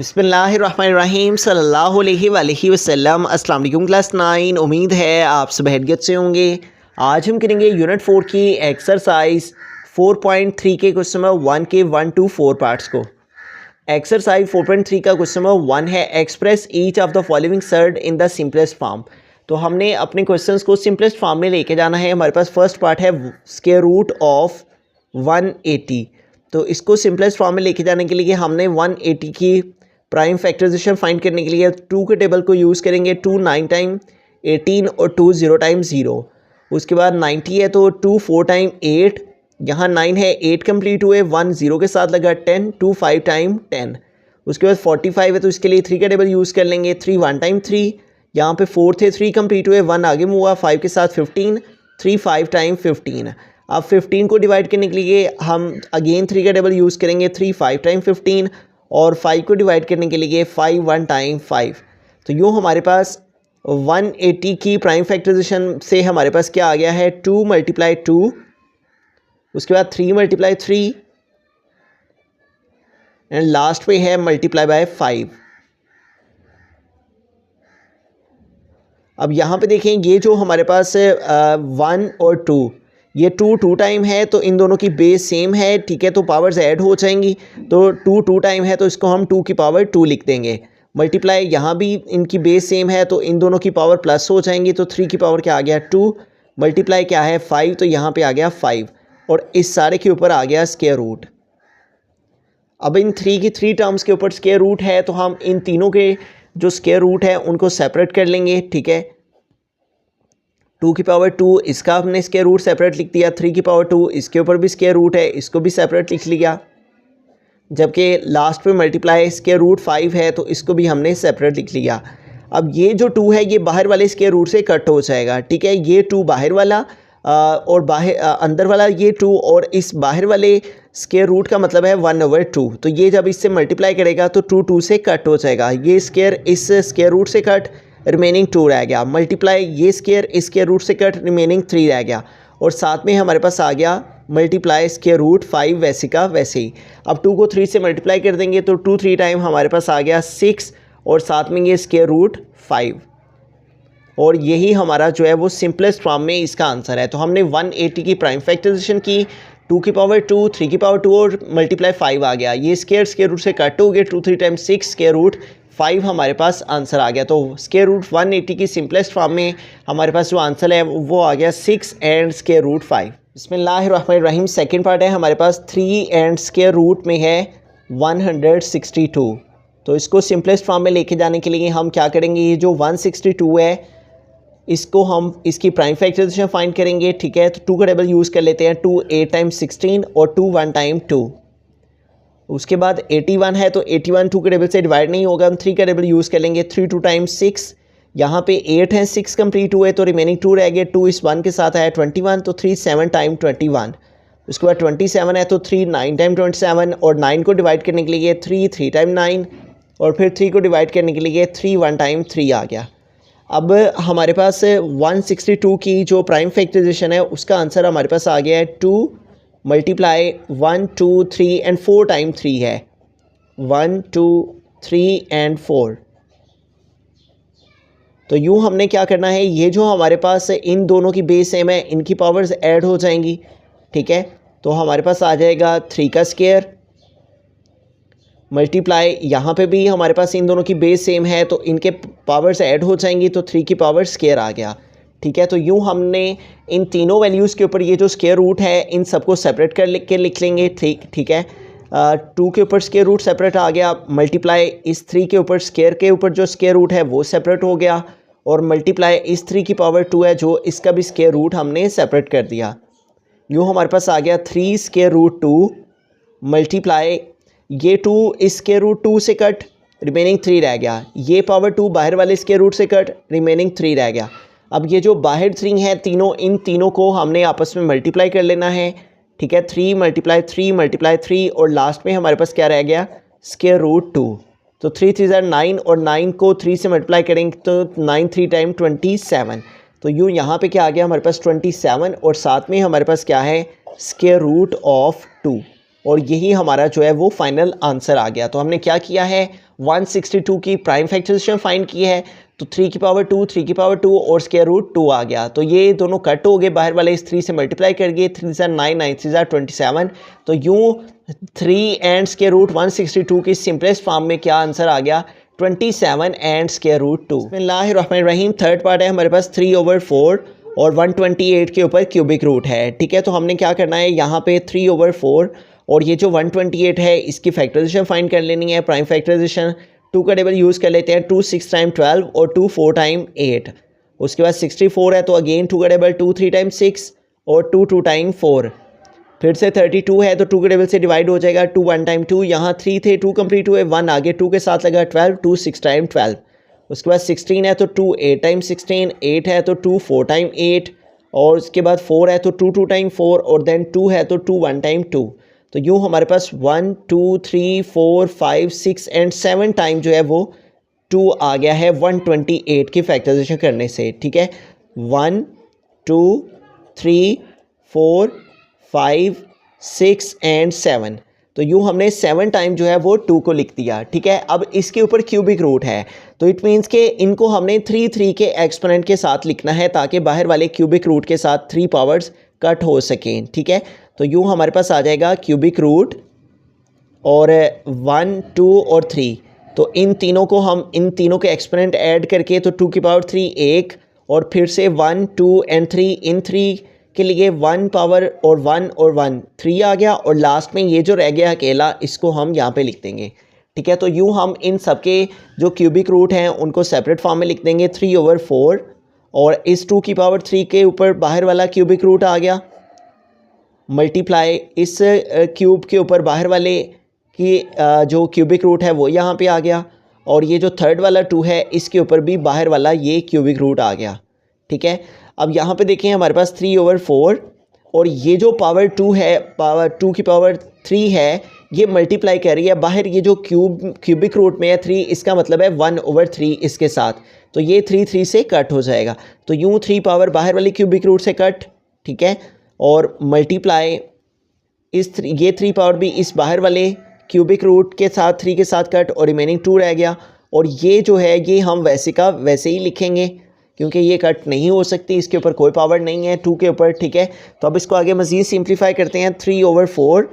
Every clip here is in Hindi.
बिस्मिल्लाहिर्रहमानिर्रहीम सल्लल्लाहु अलैहि वसल्लम। अस्सलाम वालेकुम क्लास 9। उम्मीद है आप सब खैरियत से होंगे। आज हम करेंगे यूनिट 4 की एक्सरसाइज 4.3 के क्वेश्चन नंबर 1 के 1 to 4 पार्ट्स को। एक्सरसाइज 4.3 का क्वेश्चन नंबर 1 है express each of the following surd in the simplest form. तो हमने अपने क्वेश्चंस को सिंपलेस्ट फॉर्म में लेके जाना है। हमारे पास फर्स्ट पार्ट है स्क्वायर रूट ऑफ 180। तो इसको सिंपलेस्ट फॉर्म में लेके जाने के लिए हमने 180 की प्राइम फैक्टराइजेशन फाइंड करने के लिए 2 के टेबल को यूज़ करेंगे। 2 9 टाइम 18 और 2 0 टाइम 0। उसके बाद 90 है तो 2 4 टाइम 8, यहाँ 9 है 8 कंप्लीट हुए, 1 0 के साथ लगा 10, 2 5 टाइम 10। उसके बाद 45 है तो इसके लिए 3 का टेबल यूज़ कर लेंगे। 3 1 टाइम 3, यहाँ पे 4 थे 3 कंप्लीट हुए, 1 आगे मूव हुआ 5 के साथ 15, 3 5 टाइम 15। अब 15 को डिवाइड करने के लिए हम अगेन 3 का टेबल यूज़ करेंगे। 3 5 टाइम 15 और 5 को डिवाइड करने के लिए 5 1 टाइम 5। तो यूँ हमारे पास 180 की प्राइम फैक्टराइजेशन से हमारे पास क्या आ गया है 2 × 2, उसके बाद 3 × 3 एंड लास्ट पे है मल्टीप्लाई बाय 5। अब यहाँ पे देखें ये जो हमारे पास 1 और 2, ये 2 टाइम है तो इन दोनों की बेस सेम है, ठीक है। तो पावर्स ऐड हो जाएंगी। तो 2 टाइम है तो इसको हम 2 की पावर 2 लिख देंगे। मल्टीप्लाई यहाँ भी इनकी बेस सेम है तो इन दोनों की पावर प्लस हो जाएंगी। तो 3 की पावर क्या आ गया 2, मल्टीप्लाई क्या है 5, तो यहाँ पे आ गया 5 और इस सारे के ऊपर आ गया स्क्वायर रूट। अब इन 3 की 3 टर्म्स के ऊपर स्क्वायर रूट है तो हम इन तीनों के जो स्क्वायर रूट है उनको सेपरेट कर लेंगे, ठीक है। 2 की पावर 2 इसका हमने स्क्वायर रूट सेपरेट लिख दिया। 3 की पावर 2 इसके ऊपर भी स्क्वायर रूट है, इसको भी सेपरेट लिख लिया। जबकि लास्ट पे मल्टीप्लाई स्क्वायर रूट 5 है तो इसको भी हमने सेपरेट लिख लिया। अब ये जो 2 है ये बाहर वाले स्क्वायर रूट से कट हो जाएगा, ठीक है। ये 2 बाहर वाला और बाहर अंदर वाला ये 2 और इस बाहर वाले स्क्वायर रूट का मतलब है 1/2। तो ये जब इससे मल्टीप्लाई करेगा तो 2 से कट हो जाएगा। ये स्क्वायर इस स्क्वायर रूट से कट, रिमेनिंग 2 रह गया। मल्टीप्लाई ये स्क्वायर इस स्क्वायर रूट से कट, रिमेनिंग 3 रह गया। और साथ में हमारे पास आ गया मल्टीप्लाई स्क्वायर रूट 5 वैसे का वैसे ही। अब 2 को 3 से मल्टीप्लाई कर देंगे तो 2 3 टाइम हमारे पास आ गया 6 और साथ में ये स्क्वायर रूट 5। और यही हमारा जो है वो सिंपलेस्ट फॉर्म में इसका आंसर है। तो हमने 180 की प्राइम फैक्टराइजेशन की, 2 की पावर 2, 3 की पावर 2 और मल्टीप्लाई 5 आ गया। ये स्क्वायर रूट से कट हो गए, 2 3 टाइम 6 स्क्वायर रूट 5 हमारे पास आंसर आ गया। तो स्क्वायर रूट 180 की सिंपलेस्ट फॉर्म में हमारे पास जो आंसर है वो आ गया 6 एंड स्क्वायर रूट 5। बिस्मिल्लाहिर्रहमानिर्रहीम। सेकंड पार्ट है हमारे पास 3 एंड स्क्वायर रूट में है 162। तो इसको सिंपलेस्ट फॉर्म में लेके जाने के लिए हम क्या करेंगे, ये जो 162 है इसको हम इसकी प्राइम फैक्टराइजेशन फाइंड करेंगे, ठीक है। तो 2 का टेबल यूज़ कर लेते हैं। 2 8 टाइम 16 और 2 1 टाइम 2। उसके बाद 81 है तो 81 2 के टेबल से डिवाइड नहीं होगा, हम 3 का टेबल यूज़ कर लेंगे। 3 2 टाइम 6, यहाँ पे 8 है 6 कंप्लीट हुए तो रिमेनिंग 2 रह गए। 2 इस 1 के साथ आया 21, तो 3 7 टाइम 21। उसके बाद 27 है तो 3 9 टाइम 27 और 9 को डिवाइड करने के लिए 3 3 टाइम 9 और फिर 3 को डिवाइड करने के लिए 3 1 टाइम 3 आ गया। अब हमारे पास 162 की जो प्राइम फैक्टराइजेशन है उसका आंसर हमारे पास आ गया है 2 मल्टीप्लाई 1 2 3 एंड 4 टाइम 3 है 1 2 3 एंड 4। तो यूँ हमने क्या करना है, ये जो हमारे पास इन दोनों की बेस सेम है इनकी पावर्स ऐड हो जाएंगी, ठीक है। तो हमारे पास आ जाएगा 3 का स्क्वायर मल्टीप्लाई यहाँ पे भी हमारे पास इन दोनों की बेस सेम है तो इनके पावर्स ऐड हो जाएंगी तो 3 की पावर स्क्वायर आ गया, ठीक है। तो यूँ हमने इन तीनों वैल्यूज़ के ऊपर ये जो स्क्वायर रूट है इन सबको सेपरेट कर लिख लेंगे, ठीक है। 2 के ऊपर स्क्वायर रूट सेपरेट आ गया, मल्टीप्लाई इस 3 के ऊपर स्क्वायर के ऊपर जो स्क्वायर रूट है वो सेपरेट हो गया और मल्टीप्लाई इस 3 की पावर 2 है जो इसका भी स्क्वायर रूट हमने सेपरेट कर दिया। यूँ हमारे पास आ गया 3 स्क्वायर रूट 2 मल्टीप्लाई ये 2 इस स्क्वायर रूट 2 से कट, रिमेनिंग 3 रह गया। ये पावर 2 बाहर वाले स्क्वायर रूट से कट, रिमेनिंग 3 रह गया। अब ये जो बाहर 3 है तीनों, इन तीनों को हमने आपस में मल्टीप्लाई कर लेना है, ठीक है। 3 × 3 और लास्ट में हमारे पास क्या रह गया स्क्वायर रूट 2। तो 3 3 9 और 9 को 3 से मल्टीप्लाई करेंगे तो 9 3 टाइम 27। तो यूँ यहाँ पे क्या आ गया हमारे पास 27 और साथ में हमारे पास क्या है स्क्वायर रूट ऑफ 2। और यही हमारा जो है वो फाइनल आंसर आ गया। तो हमने क्या किया है, 162 की प्राइम फैक्टराइजेशन फाइंड की है, तो 3 की पावर 2, 3 की पावर 2 और स्क्वायर रूट 2 आ गया। तो ये दोनों कट हो गए, बाहर वाले इस 3 से मल्टीप्लाई कर गए, 3 ज़ा 9, 9 3 ज़ा 27। तो यूँ 3 एंड स्क्वायर रूट 162 की सिंपलेस्ट फॉर्म में क्या आंसर आ गया, 27 एंड स्क्वायर रूट 2। बिस्मिल्लाहिर्रहमानिर्रहीम। थर्ड पार्ट है हमारे पास 3/4 और 128 के ऊपर क्यूबिक रूट है। ठीक है, तो हमने क्या करना है, यहाँ पे 3/4 और ये जो 128 है इसकी फैक्टराइजेशन फाइंड कर लेनी है, प्राइम फैक्टराइजेशन। 2 का टेबल यूज़ कर लेते हैं, 2 6 टाइम 12 और 2 4 टाइम 8। उसके बाद 64 है, तो अगेन 2 का टेबल 2 3 टाइम 6 और 2 2 टाइम 4। फिर से 32 है, तो 2 के टेबल से डिवाइड हो जाएगा, 2 1 टाइम 2, यहाँ 3 थे, 2 कंप्लीट हुए, 1 आगे 2 के साथ लगा 12, 2 6 टाइम 12। उसके बाद 16 है, तो 2 8 टाइम 16, 8 है तो 2 4 टाइम 8 और उसके बाद 4 है तो 2 2 टाइम 4 और देन 2 है तो 2 1 टाइम 2। तो यूँ हमारे पास 1 2 3 4 5 6 एंड 7 टाइम जो है वो 2 आ गया है 128 की फैक्टराइजेशन करने से। ठीक है, 1 2 3 4 5 6 एंड 7। तो यूँ हमने 7 टाइम जो है वो 2 को लिख दिया। ठीक है, अब इसके ऊपर क्यूबिक रूट है, तो इट मीन्स कि इनको हमने 3 3 के एक्सपोनेंट के साथ लिखना है ताकि बाहर वाले क्यूबिक रूट के साथ 3 पावर्स कट हो सकें। ठीक है, तो यूँ हमारे पास आ जाएगा क्यूबिक रूट और 1 2 और 3। तो इन तीनों के एक्सपोनेंट ऐड करके तो 2 की पावर 3 1 और फिर से 1 2 एंड 3, इन 3 के लिए 1 पावर और 1 3 आ गया और लास्ट में ये जो रह गया अकेला इसको हम यहाँ पे लिख देंगे। ठीक है, तो यूँ हम इन सब के जो क्यूबिक रूट हैं उनको सेपरेट फॉर्म में लिख देंगे, 3/4 और इस 2 की पावर 3 के ऊपर बाहर वाला क्यूबिक रूट आ गया, मल्टीप्लाई इस क्यूब के ऊपर बाहर वाले की जो क्यूबिक रूट है वो यहाँ पे आ गया और ये जो थर्ड वाला 2 है इसके ऊपर भी बाहर वाला ये क्यूबिक रूट आ गया। ठीक है, अब यहाँ पे देखें हमारे पास 3/4 और ये जो पावर 2 है, पावर 2 की पावर 3 है, ये मल्टीप्लाई कर रही है बाहर ये जो क्यूबिक रूट में है 3, इसका मतलब है 1/3 इसके साथ, तो ये 3 3 से कट हो जाएगा। तो यूँ 3 पावर बाहर वाली क्यूबिक रूट से कट। ठीक है, और मल्टीप्लाई ये 3 पावर भी इस बाहर वाले क्यूबिक रूट के साथ 3 के साथ कट और रिमेनिंग 2 रह गया और ये जो है ये हम वैसे का वैसे ही लिखेंगे क्योंकि ये कट नहीं हो सकती, इसके ऊपर कोई पावर नहीं है 2 के ऊपर। ठीक है, तो अब इसको आगे मज़ीद सिंप्लीफाई करते हैं, 3/4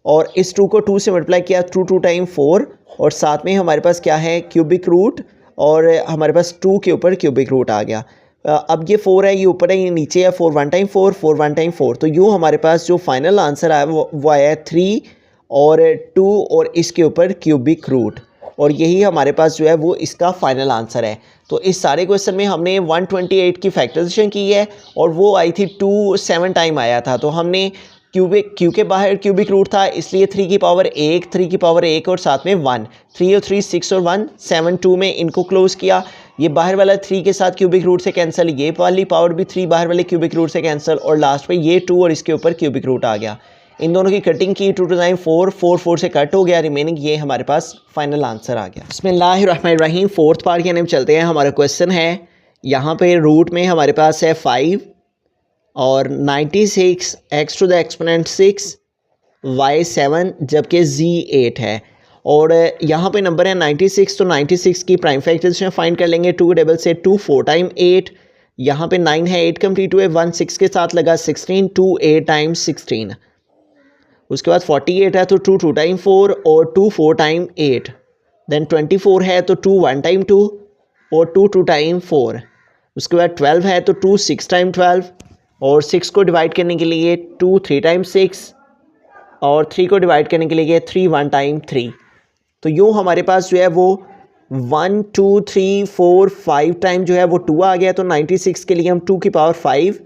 और इस 2 को 2 से मल्टीप्लाई किया, 2 2 टाइम 4 और साथ में हमारे पास क्या है क्यूबिक रूट और हमारे पास 2 के ऊपर क्यूबिक रूट आ गया। अब ये 4 है, ये ऊपर है, ये नीचे है, 4 1 टाइम 4 4 1 टाइम 4। तो यूँ हमारे पास जो फाइनल आंसर आया वो आया है 3 और 2 और इसके ऊपर क्यूबिक रूट और यही हमारे पास जो है वो इसका फाइनल आंसर है। तो इस सारे क्वेश्चन में हमने 128 की फैक्टराइजेशन की है और वो आई थी 2 7 टाइम आया था। तो हमने क्यू के बाहर क्यूबिक रूट था इसलिए 3 की पावर 1 3 की पावर 1 और साथ में 1, 3 और 3 6 और 1 7 2 में इनको क्लोज किया। ये बाहर वाला 3 के साथ क्यूबिक रूट से कैंसिल, ये वाली पावर भी 3 बाहर वाले क्यूबिक रूट से कैंसिल और लास्ट में ये 2 और इसके ऊपर क्यूबिक रूट आ गया। इन दोनों की कटिंग की, 2 2 9 4 4 4 से कट हो गया, रिमेनिंग ये हमारे पास फाइनल आंसर आ गया। बिस्मिल्लाहिर्रहमानिर्रहीम। फोर्थ पार्ट की तरफ चलते हैं। हमारा क्वेश्चन है यहाँ पे रूट में हमारे पास है 5 और 96 x to the exponent 6 y 7 जबकि z 8 है और यहाँ पे नंबर है 96, तो 96 की प्राइम फैक्टराइजेशन फाइंड कर लेंगे। 2 के टेबल से 2 4 टाइम 8, यहाँ पे 9 है, 8 कंप्लीट हुए, 1 6 के साथ लगा 16, 2 8 टाइम 16। उसके बाद 48 है तो 2 2 टाइम 4 और 2 4 टाइम 8। देन 24 है तो 2 1 टाइम 2 और 2 2 टाइम 4। उसके बाद 12 है तो 2 6 टाइम 12 और 6 को डिवाइड करने के लिए 2 3 टाइम 6 और 3 को डिवाइड करने के लिए 3 1 टाइम 3। तो यूँ हमारे पास जो है वो 1 2 3 4 5 टाइम जो है वो 2 आ गया। तो 96 के लिए हम 2 की पावर 5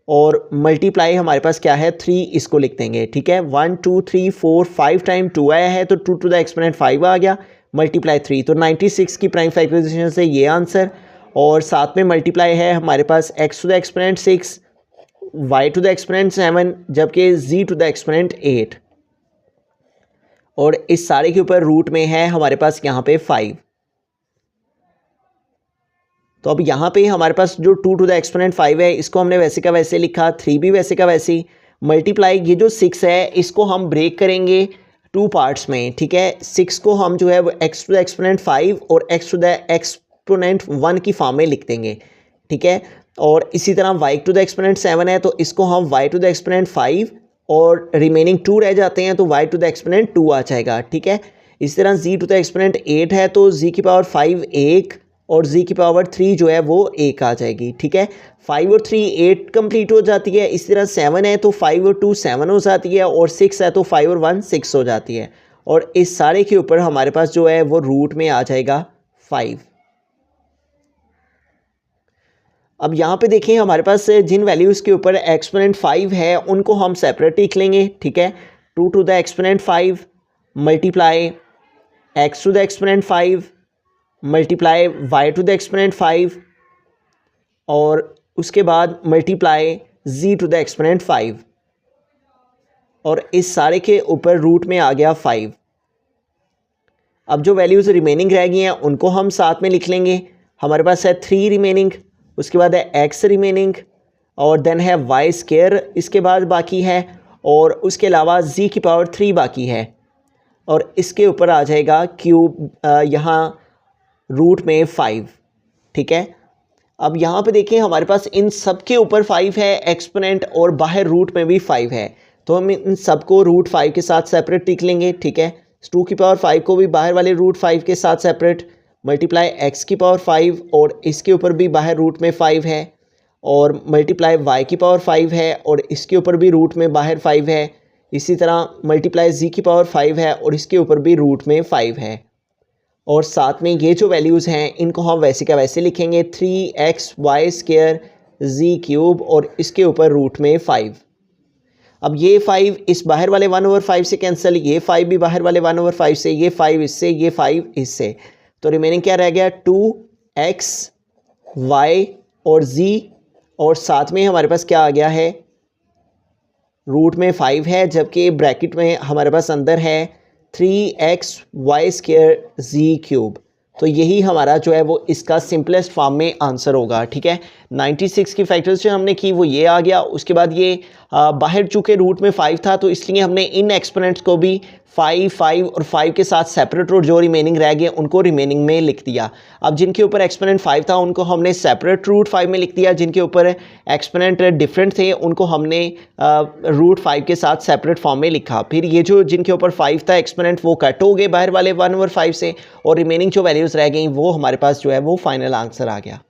और मल्टीप्लाई हमारे पास क्या है 3, इसको लिख देंगे। ठीक है, 1 2 3 4 5 टाइम 2 आया है तो 2 टू द एक्सपोनेंट 5 आ गया, मल्टीप्लाई 3। तो 96 की प्राइम फैक्टराइजेशन से ये आंसर और साथ में मल्टीप्लाई है हमारे पास x to the exponent 6 y to the exponent 7 जबकि z टू द एक्सपोनेंट 8 और इस सारे के ऊपर रूट में है हमारे पास यहाँ पे 5। तो अब यहाँ पे हमारे पास जो 2 टू द एक्सपोनेंट 5 है इसको हमने वैसे का वैसे लिखा, 3 भी वैसे का वैसे ही मल्टीप्लाई ये जो 6 है इसको हम ब्रेक करेंगे 2 पार्ट्स में, ठीक है। 6 को हम जो है वो x टू द एक्सपोनेंट 5 और x टू द एक्सपोनेंट 1 की फॉर्म में लिख देंगे, ठीक है। और इसी तरह y टू द एक्सपोनेंट 7 है तो इसको हम y टू द एक्सपोनेंट 5 और रिमेनिंग 2 रह जाते हैं तो y टू द एक्सपोनेंट 2 आ जाएगा, ठीक है। इसी तरह z टू द एक्सपोनेंट 8 है तो z की पावर 5 1 और z की पावर 3 जो है वो 1 आ जाएगी, ठीक है। 5 और 3 8 कंप्लीट हो जाती है। इसी तरह 7 है तो 5 और 2 7 हो जाती है और 6 है तो 5 और 1 6 हो जाती है। और इस सारे के ऊपर हमारे पास जो है वो रूट में आ जाएगा 5। अब यहाँ पे देखें हमारे पास जिन वैल्यूज़ के ऊपर एक्सपोनेंट 5 है उनको हम सेपरेट लिख लेंगे, ठीक है। 2 to the exponent 5 multiply x to the exponent 5 multiply y to the exponent 5 और उसके बाद multiply z to the exponent 5 और इस सारे के ऊपर रूट में आ गया 5। अब जो वैल्यूज़ रिमेनिंग रह गई हैं उनको हम साथ में लिख लेंगे। हमारे पास है 3 रिमेनिंग, उसके बाद है x रिमेनिंग और देन है y स्क्वायर इसके बाद बाकी है और उसके अलावा z की पावर 3 बाकी है और इसके ऊपर आ जाएगा क्यूब यहाँ रूट में 5, ठीक है। अब यहाँ पे देखें हमारे पास इन सब के ऊपर 5 है एक्सपोनेंट और बाहर रूट में भी 5 है तो हम इन सबको रूट 5 के साथ सेपरेट लिख लेंगे, ठीक है। 2 की पावर 5 को भी बाहर वाले रूट 5 के साथ सेपरेट मल्टीप्लाई x की पावर 5 और इसके ऊपर भी बाहर रूट में 5 है और मल्टीप्लाई y की पावर 5 है और इसके ऊपर भी रूट में बाहर 5 है। इसी तरह मल्टीप्लाई z की पावर 5 है और इसके ऊपर भी रूट में 5 है और साथ में ये जो वैल्यूज़ हैं इनको हम वैसे का वैसे लिखेंगे 3xy स्क्वायर z क्यूब और इसके ऊपर रूट में 5। अब ये 5 इस बाहर वाले 1/5 से कैंसिल, ये 5 भी बाहर वाले 1/5 से, ये 5 इससे, ये 5 इससे, तो रिमेनिंग क्या रह गया 2x y और z और साथ में हमारे पास क्या आ गया है रूट में 5 है जबकि ब्रैकेट में हमारे पास अंदर है 3xy स्क्वायर z क्यूब। तो यही हमारा जो है वो इसका सिंपलेस्ट फॉर्म में आंसर होगा, ठीक है। 96 की फैक्टर्स जो हमने की वो ये आ गया। उसके बाद ये बाहर चूँकि रूट में 5 था तो इसलिए हमने इन एक्सपोनेंट्स को भी 5 5 और 5 के साथ सेपरेट और जो रिमेनिंग रह गए उनको रिमेनिंग में लिख दिया। अब जिनके ऊपर एक्सपोनेंट 5 था उनको हमने सेपरेट रूट 5 में लिख दिया, जिनके ऊपर एक्सपोनेंट डिफरेंट थे उनको हमने रूट 5 के साथ सेपरेट फॉर्म में लिखा। फिर ये जो जिनके ऊपर 5 था एक्सपोनेंट वो कट हो गए बाहर वाले 1/5 से और रिमेनिंग जो वैल्यूज़ रह गई वो हमारे पास जो है वो फाइनल आंसर आ गया।